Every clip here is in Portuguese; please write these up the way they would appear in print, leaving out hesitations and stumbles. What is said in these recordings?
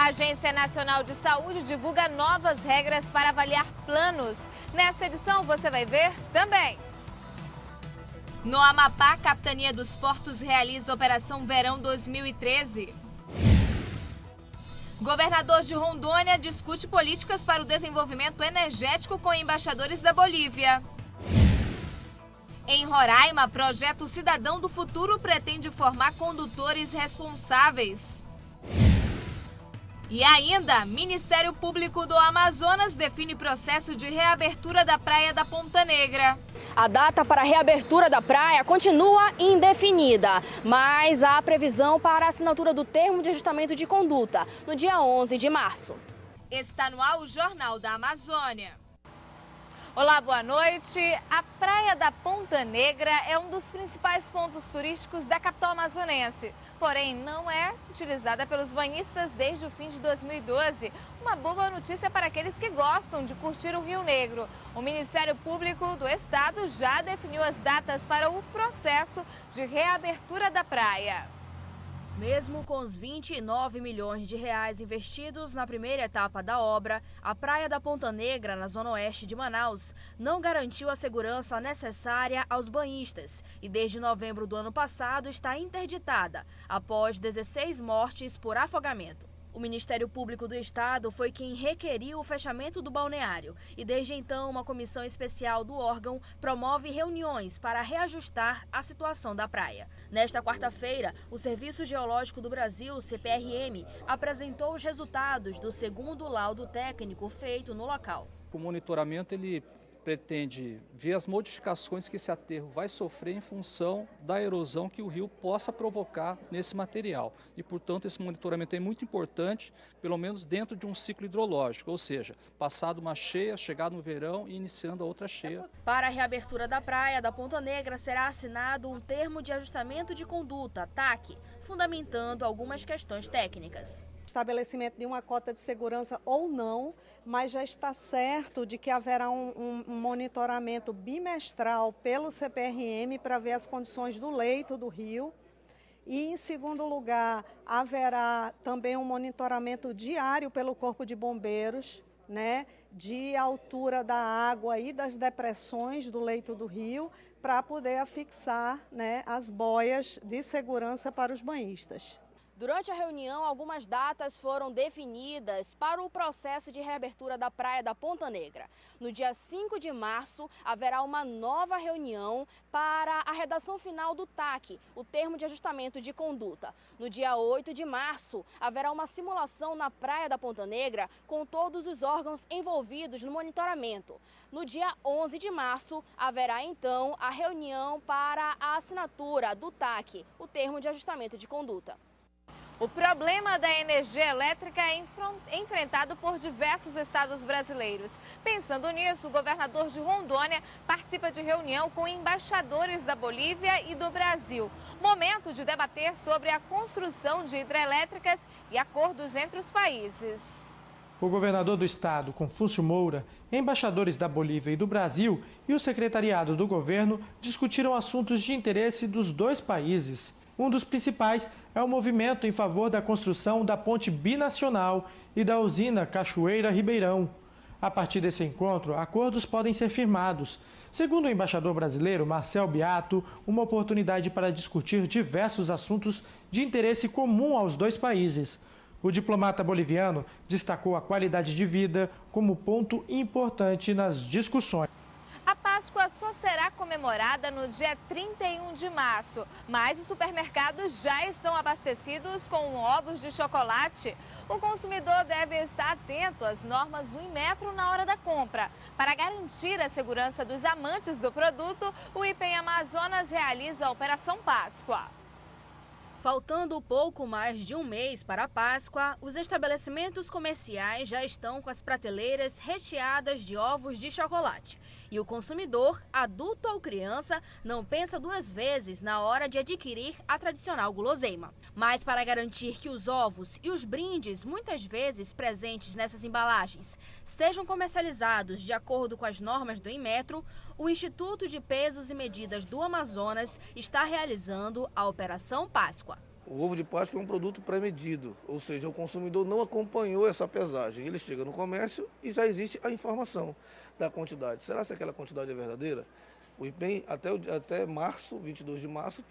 A Agência Nacional de Saúde divulga novas regras para avaliar planos. Nessa edição você vai ver também. No Amapá, a Capitania dos Portos realiza Operação Verão 2013. Governador de Rondônia discute políticas para o desenvolvimento energético com embaixadores da Bolívia. Em Roraima, projeto Cidadão do Futuro pretende formar condutores responsáveis. E ainda, Ministério Público do Amazonas define processo de reabertura da praia da Ponta Negra. A data para a reabertura da praia continua indefinida, mas há previsão para a assinatura do termo de ajustamento de conduta no dia 11 de março. Está no ar o Jornal da Amazônia. Olá, boa noite. A Praia da Ponta Negra é um dos principais pontos turísticos da capital amazonense. Porém, não é utilizada pelos banhistas desde o fim de 2012. Uma boa notícia para aqueles que gostam de curtir o Rio Negro. O Ministério Público do Estado já definiu as datas para o processo de reabertura da praia. Mesmo com os 29 milhões de reais investidos na primeira etapa da obra, a Praia da Ponta Negra, na zona oeste de Manaus, não garantiu a segurança necessária aos banhistas e desde novembro do ano passado está interditada, após 16 mortes por afogamento. O Ministério Público do Estado foi quem requeriu o fechamento do balneário e desde então uma comissão especial do órgão promove reuniões para reajustar a situação da praia. Nesta quarta-feira, o Serviço Geológico do Brasil, CPRM, apresentou os resultados do segundo laudo técnico feito no local. O monitoramento ele pretende ver as modificações que esse aterro vai sofrer em função da erosão que o rio possa provocar nesse material. E, portanto, esse monitoramento é muito importante, pelo menos dentro de um ciclo hidrológico, ou seja, passado uma cheia, chegar no verão e iniciando a outra cheia. Para a reabertura da praia da Ponta Negra será assinado um termo de ajustamento de conduta, TAC, fundamentando algumas questões técnicas. Estabelecimento de uma cota de segurança ou não, mas já está certo de que haverá um monitoramento bimestral pelo CPRM para ver as condições do leito do rio. E, em segundo lugar, haverá também um monitoramento diário pelo Corpo de Bombeiros, de altura da água e das depressões do leito do rio, para poder afixar as boias de segurança para os banhistas. Durante a reunião, algumas datas foram definidas para o processo de reabertura da Praia da Ponta Negra. No dia 5 de março, haverá uma nova reunião para a redação final do TAC, o termo de ajustamento de conduta. No dia 8 de março, haverá uma simulação na Praia da Ponta Negra com todos os órgãos envolvidos no monitoramento. No dia 11 de março, haverá então a reunião para a assinatura do TAC, o termo de ajustamento de conduta. O problema da energia elétrica é enfrentado por diversos estados brasileiros. Pensando nisso, o governador de Rondônia participa de reunião com embaixadores da Bolívia e do Brasil. Momento de debater sobre a construção de hidrelétricas e acordos entre os países. O governador do estado, Confúcio Moura, embaixadores da Bolívia e do Brasil e o secretariado do governo discutiram assuntos de interesse dos dois países. Um dos principais é o movimento em favor da construção da ponte binacional e da usina Cachoeira Ribeirão. A partir desse encontro, acordos podem ser firmados. Segundo o embaixador brasileiro, Marcel Beato, uma oportunidade para discutir diversos assuntos de interesse comum aos dois países. O diplomata boliviano destacou a qualidade de vida como ponto importante nas discussões. A Páscoa só será comemorada no dia 31 de março, mas os supermercados já estão abastecidos com ovos de chocolate. O consumidor deve estar atento às normas do Inmetro na hora da compra. Para garantir a segurança dos amantes do produto, o IPEM Amazonas realiza a Operação Páscoa. Faltando pouco mais de um mês para a Páscoa, os estabelecimentos comerciais já estão com as prateleiras recheadas de ovos de chocolate. E o consumidor, adulto ou criança, não pensa duas vezes na hora de adquirir a tradicional guloseima. Mas para garantir que os ovos e os brindes, muitas vezes presentes nessas embalagens, sejam comercializados de acordo com as normas do Inmetro, o Instituto de Pesos e Medidas do Amazonas está realizando a Operação Páscoa. O ovo de Páscoa é um produto pré-medido, ou seja, o consumidor não acompanhou essa pesagem. Ele chega no comércio e já existe a informação da quantidade. Será que aquela quantidade é verdadeira? O IPEM, até março, 22 de março,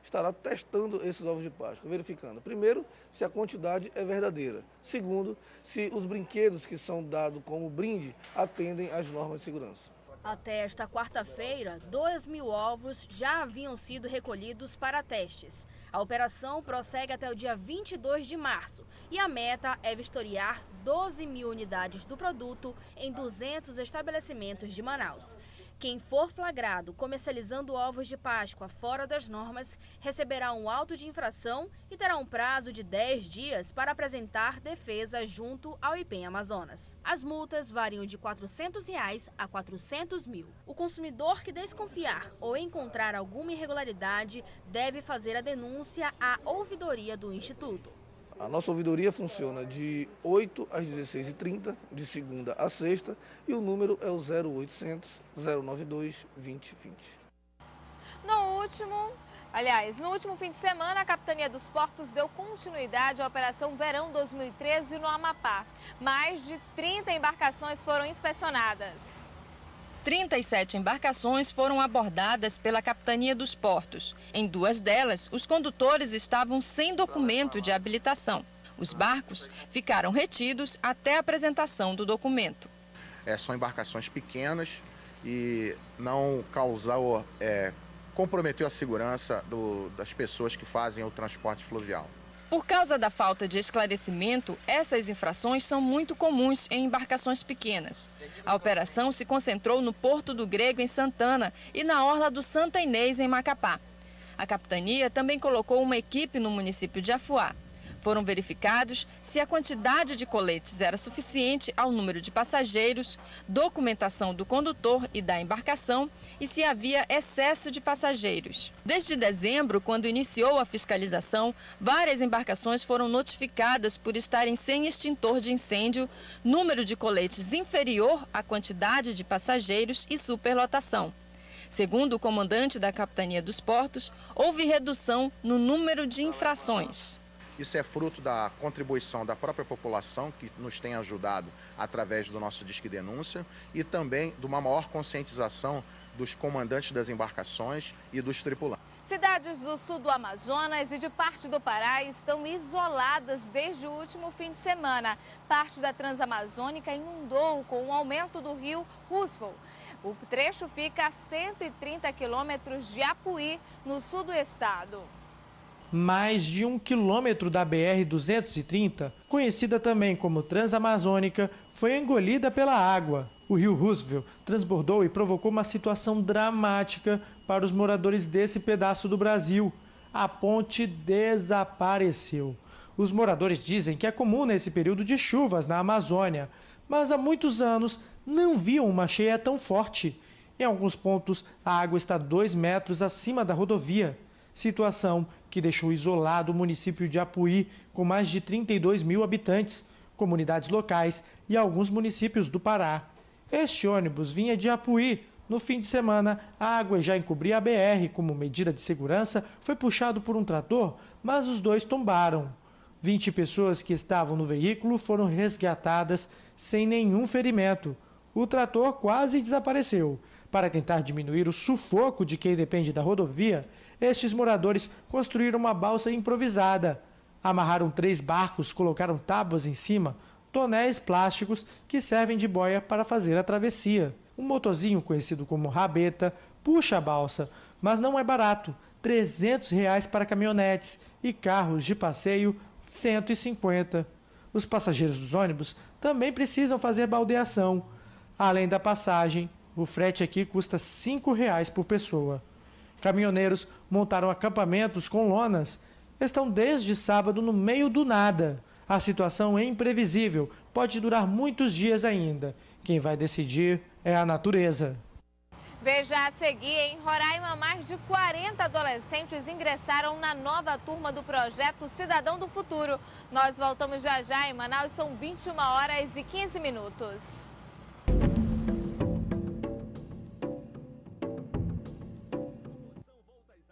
estará testando esses ovos de Páscoa, verificando, primeiro, se a quantidade é verdadeira. Segundo, se os brinquedos que são dados como brinde atendem às normas de segurança. Até esta quarta-feira, 2.000 ovos já haviam sido recolhidos para testes. A operação prossegue até o dia 22 de março e a meta é vistoriar 12.000 unidades do produto em 200 estabelecimentos de Manaus. Quem for flagrado comercializando ovos de Páscoa fora das normas receberá um auto de infração e terá um prazo de 10 dias para apresentar defesa junto ao IPEM Amazonas. As multas variam de R$ 400 a R$ 400 mil. O consumidor que desconfiar ou encontrar alguma irregularidade deve fazer a denúncia à ouvidoria do Instituto. A nossa ouvidoria funciona de 8 às 16h30, de segunda a sexta, e o número é o 0800 092 2020. No último fim de semana, a Capitania dos Portos deu continuidade à Operação Verão 2013 no Amapá. Mais de 30 embarcações foram inspecionadas. 37 embarcações foram abordadas pela Capitania dos Portos. Em 2 delas, os condutores estavam sem documento de habilitação. Os barcos ficaram retidos até a apresentação do documento. São embarcações pequenas e não comprometeu a segurança das pessoas que fazem o transporte fluvial. Por causa da falta de esclarecimento, essas infrações são muito comuns em embarcações pequenas. A operação se concentrou no Porto do Grego, em Santana, e na orla do Santa Inês, em Macapá. A capitania também colocou uma equipe no município de Afuá. Foram verificados se a quantidade de coletes era suficiente ao número de passageiros, documentação do condutor e da embarcação e se havia excesso de passageiros. Desde dezembro, quando iniciou a fiscalização, várias embarcações foram notificadas por estarem sem extintor de incêndio, número de coletes inferior à quantidade de passageiros e superlotação. Segundo o comandante da Capitania dos Portos, houve redução no número de infrações. Isso é fruto da contribuição da própria população, que nos tem ajudado através do nosso Disque Denúncia, e também de uma maior conscientização dos comandantes das embarcações e dos tripulantes. Cidades do sul do Amazonas e de parte do Pará estão isoladas desde o último fim de semana. Parte da Transamazônica inundou com o aumento do rio Roosevelt. O trecho fica a 130 quilômetros de Apuí, no sul do estado. Mais de 1 quilômetro da BR-230, conhecida também como Transamazônica, foi engolida pela água. O rio Roosevelt transbordou e provocou uma situação dramática para os moradores desse pedaço do Brasil. A ponte desapareceu. Os moradores dizem que é comum nesse período de chuvas na Amazônia, mas há muitos anos não viam uma cheia tão forte. Em alguns pontos, a água está 2 metros acima da rodovia. Situação que deixou isolado o município de Apuí, com mais de 32 mil habitantes, comunidades locais e alguns municípios do Pará. Este ônibus vinha de Apuí. No fim de semana, a água já encobria a BR. Como medida de segurança, foi puxado por um trator, mas os dois tombaram. 20 pessoas que estavam no veículo foram resgatadas sem nenhum ferimento. O trator quase desapareceu. Para tentar diminuir o sufoco de quem depende da rodovia, estes moradores construíram uma balsa improvisada. Amarraram 3 barcos, colocaram tábuas em cima, tonéis plásticos que servem de boia para fazer a travessia. Um motorzinho conhecido como rabeta puxa a balsa, mas não é barato. R$ 300 para caminhonetes e carros de passeio, R$ 150. Os passageiros dos ônibus também precisam fazer baldeação. Além da passagem, o frete aqui custa R$ 5 por pessoa. Caminhoneiros montaram acampamentos com lonas. Estão desde sábado no meio do nada. A situação é imprevisível, pode durar muitos dias ainda. Quem vai decidir é a natureza. Veja a seguir, em Roraima, mais de 40 adolescentes ingressaram na nova turma do projeto Cidadão do Futuro. Nós voltamos já já. Em Manaus são 21h15.